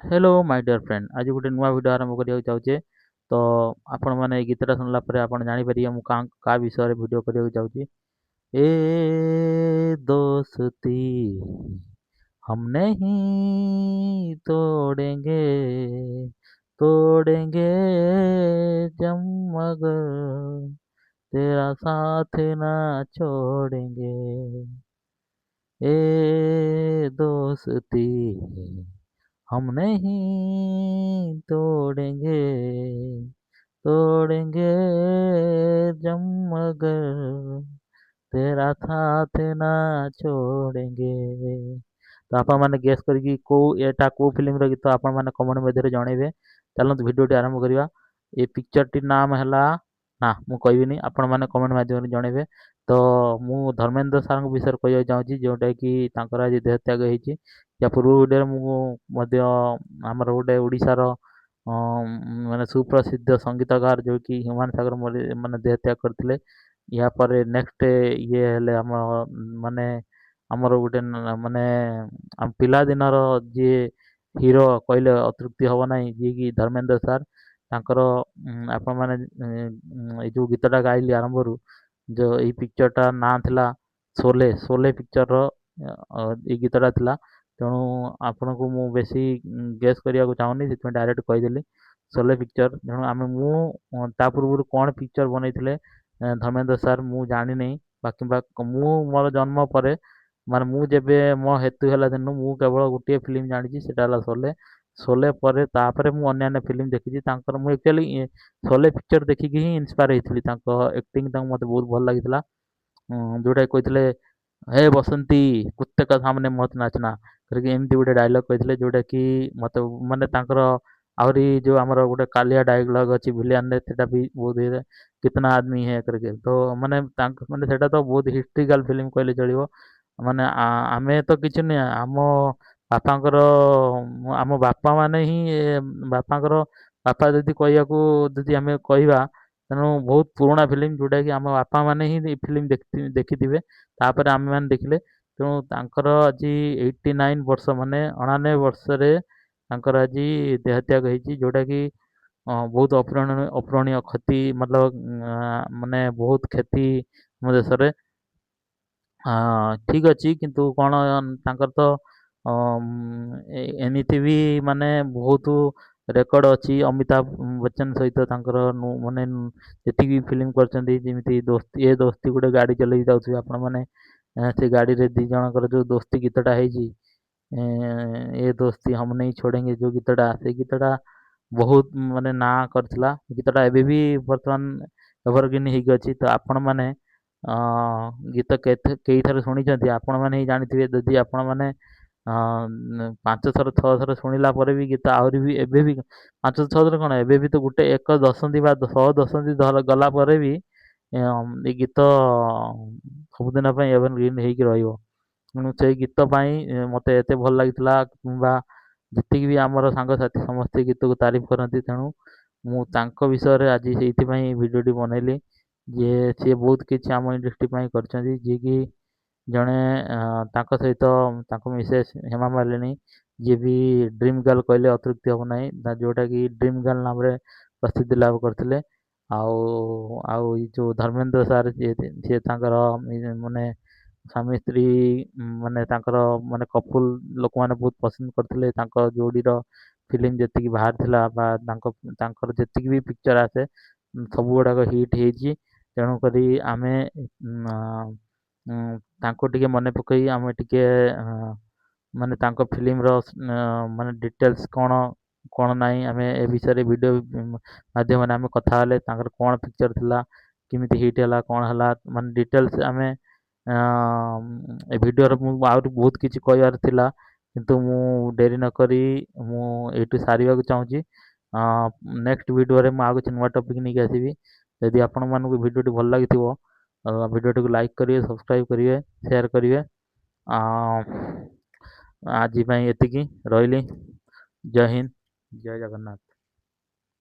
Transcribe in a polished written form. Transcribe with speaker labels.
Speaker 1: Hello my dear friend आज गोटे नुआ वीडियो आरंभ करने चाहूचे। तो आपण मैंने गीतटा सुनला पर आपण जानी परिए मु का विषय रे वीडियो करने चाहूची। ए दोस्ती हम नहीं तोड़ेंगे, तोड़ेंगे जम मगर तेरा साथ ना छोड़ेंगे। ए दोस्ती हम नहीं तोड़ेंगे, तोड़ेंगे जम मगर तेरा साथ ना छोड़ेंगे। तो आपण मैंने गेस करिकी को एटा को फिल्म रो गीत आपण मैंने कमेंट मध्य जणेबे। चलत वीडियोटी आरंभ करिवा। ए पिक्चर टी नाम हैला ना मु कहबिनी, आपण मैंने कमेंट माध्यम जणेबे। तो मु धर्मेंद्र सार विषय कह चाहूँगी जोटा कि तांकर आज देहत्याग होती। या पूर्व वीडियो मध्य आमर गोटे ओडिशार माने सुप्रसिद्ध संगीतकार जो कि ह्यूमान सागर माने देहत्याग करते। या पर नेक्स्ट ये हेले आम माने आमर गोटे माने आम पिला दिनर जी हीरो कहले अतृप्ति हब ना जी कि धर्मेंद्र सार तांकर आपण माने ए जो गीतटा गाइली आरंभ रू जो ये पिक्चरटा ना थिला शोले शोले पिक्चर रो ये गीतटा थिला। तेणु आपण को मु बेसी गेस करिया को चाहूनी से डायरेक्ट कहीदेली शोले पिक्चर। तेणु आम मु ता पूर्व कौन पिक्चर बनईले धर्मेंद्र सार मु जानी नहीं। बाकी मु मोर जन्म पर माने मु जेबे मो हेतु होला दिन मु केवल गोटे फिल्म जानी सेटा होला शोले। शोले पर तापर मु अन्य फिल्म देखी तांकर मु एक्चुअली शोले पिक्चर देखिकी ही इंस्पायर होइथिली। तांको एक्टिंग तांको मते बहुत भल लागितला। जोटा कहते हे बसंती कुत्ते का सामने मत नाचना करके एमती गोटे डायलॉग कहते जोटा कि मत माने तांकर आहरी जो आमर गोटे कालिया डायलॉग अच्छी भिलियन रे सेटा भी बहुत कितना आदमी है करके। तो माने माने सेटा तो बहुत हिस्ट्रिकल फिल्म कहले चलिबो। माने आमे तो किछ नै आम बापांकर आम बापा माने ही बापांकर बापा जदि कहयाको जदि आमे कहबा तेणु बहुत पुराना फिल्म जोटा कि आम बापा मैंने ही फिल्म देखिथिबे तापर आमे मैंने देखिले। तेणु तांकर आज 89 वर्ष माने 99 वर्ष रे तांकर आज देहत्याग होती जोटा कि बहुत अपूरणीय क्षति मतलब माने बहुत क्षति ଆମ ଦେଶରେ। ଠିକ୍ ଅଛି କିନ୍ତୁ କ'ଣ ତାଙ୍କର ତ ଏମିତି ବି ମାନେ ବହୁତ ରେକର୍ଡ ଅଛି ଅମିତାଭ ବଚ୍ଚନ ସହିତ ତାଙ୍କର ମାନେ ଯେତିକି ଫିଲ୍ମ କରିଛନ୍ତି ଯେମିତି ଦୋସ୍ତି ଏ ଦୋସ୍ତି ଗୋଟେ ଗାଡ଼ି ଚଲେଇକି ଯାଉଥିବେ ଆପଣମାନେ ସେ ଗାଡ଼ିରେ ଦି ଜଣଙ୍କର ଯୋଉ ଦୋସ୍ତି ଗୀତଟା ହେଇଛି ଏ ଦୋସ୍ତି ହମ ନେଇ ଛୋଡ଼େଙ୍ଗେ ଯୋଉ ଗୀତଟା ସେଇ ଗୀତଟା ବହୁତ ମାନେ ନାଁ କରିଥିଲା। ଗୀତଟା ଏବେ ବି ବର୍ତ୍ତମାନ ଏଭରଗ୍ରୀନ୍ ହେଇକି ଅଛି। ତ ଆପଣମାନେ ଗୀତ କେଇଥର ଶୁଣିଛନ୍ତି ଆପଣମାନେ ହିଁ ଜାଣିଥିବେ। ଯଦି ଆପଣମାନେ 5 ଥର 6 ଥର ଶୁଣିଲା ପରେ ବି ଗୀତ ଆହୁରି ବି ଏବେ ବି 5 6 ଥର କ'ଣ ଏବେ ବି ତ ଗୋଟେ ଏକ ଦଶନ୍ଧି ବା 100 ଦଶନ୍ଧି ଗଲା ପରେ ବି ଏ ଗୀତ ସବୁଦିନ ପାଇଁ ଏଭରଗ୍ରୀନ୍ ହେଇକି ରହିବ। ତେଣୁ ସେଇ ଗୀତ ପାଇଁ ମୋତେ ଏତେ ଭଲ ଲାଗିଥିଲା କିମ୍ବା ଯେତିକି ବି ଆମର ସାଙ୍ଗସାଥି ସମସ୍ତେ ଗୀତକୁ ତାରିଫ କରନ୍ତି। ତେଣୁ ମୁଁ ତାଙ୍କ ବିଷୟରେ ଆଜି ସେଇଥିପାଇଁ ଭିଡ଼ିଓଟି ବନେଇଲି ଯେ ସିଏ ବହୁତ କିଛି ଆମ ଇଣ୍ଡଷ୍ଟ୍ରି ପାଇଁ କରିଛନ୍ତି। ଯିଏକି ଜଣେ ତାଙ୍କ ସହିତ ତାଙ୍କ ମିସେସ୍ ହେମା ମାଲିନୀ ଯିଏ ବି ଡ୍ରିମ୍ ଗାର୍ଲ କହିଲେ ଅତ୍ୟୁକ୍ତି ହେବ ନାହିଁ, ଯେଉଁଟାକି ଡ୍ରିମ୍ ଗାର୍ଲ ନାମରେ ପ୍ରସିଦ୍ଧି ଲାଭ କରିଥିଲେ। ଆଉ ଆଉ ଏଇ ଯେଉଁ ଧର୍ମେନ୍ଦ୍ର ସାର୍ ସିଏ ତାଙ୍କର ମାନେ ସ୍ୱାମୀ ସ୍ତ୍ରୀ ମାନେ ତାଙ୍କର ମାନେ କପୁଲ ଲୋକମାନେ ବହୁତ ପସନ୍ଦ କରିଥିଲେ। ତାଙ୍କ ଯୋଡ଼ିର ଫିଲ୍ମ ଯେତିକି ବାହାରିଥିଲା ବା ତାଙ୍କର ଯେତିକି ବି ପିକ୍ଚର ଆସେ ସବୁ ଗୁଡ଼ାକ ହିଟ୍ ହେଇଛି। ତେଣୁକରି ଆମେ ତାଙ୍କୁ ଟିକେ ମନେ ପକାଇ ଆମେ ଟିକେ ମାନେ ତାଙ୍କ ଫିଲ୍ମର ମାନେ ଡିଟେଲ୍ସ କ'ଣ କ'ଣ ନାହିଁ ଆମେ ଏ ବିଷୟରେ ଭିଡ଼ିଓ ମାଧ୍ୟମରେ ଆମେ କଥା ହେଲେ ତାଙ୍କର କ'ଣ ପିକ୍ଚର ଥିଲା କେମିତି ହିଟ୍ ହେଲା କ'ଣ ହେଲା ମାନେ ଡିଟେଲ୍ସ ଆମେ ଏ ଭିଡ଼ିଓରେ ମୁଁ ଆହୁରି ବହୁତ କିଛି କହିବାର ଥିଲା କିନ୍ତୁ ମୁଁ ଡେରି ନକରି ମୁଁ ଏଇଠୁ ସାରିବାକୁ ଚାହୁଁଛି। ନେକ୍ସଟ ଭିଡ଼ିଓରେ ମୁଁ ଆଉ କିଛି ନୂଆ ଟପିକ୍ ନେଇକି ଆସିବି। ଯଦି ଆପଣମାନଙ୍କୁ ଭିଡ଼ିଓଟି ଭଲ ଲାଗିଥିବ ଭିଡ଼ିଓଟିକୁ ଲାଇକ୍ କରିବେ, ସବସ୍କ୍ରାଇବ୍ କରିବେ, ସେୟାର କରିବେ। ଆଜି ପାଇଁ ଏତିକି ରହିଲି। ଜୟ ହିନ୍ଦ, ଜୟ ଜଗନ୍ନାଥ।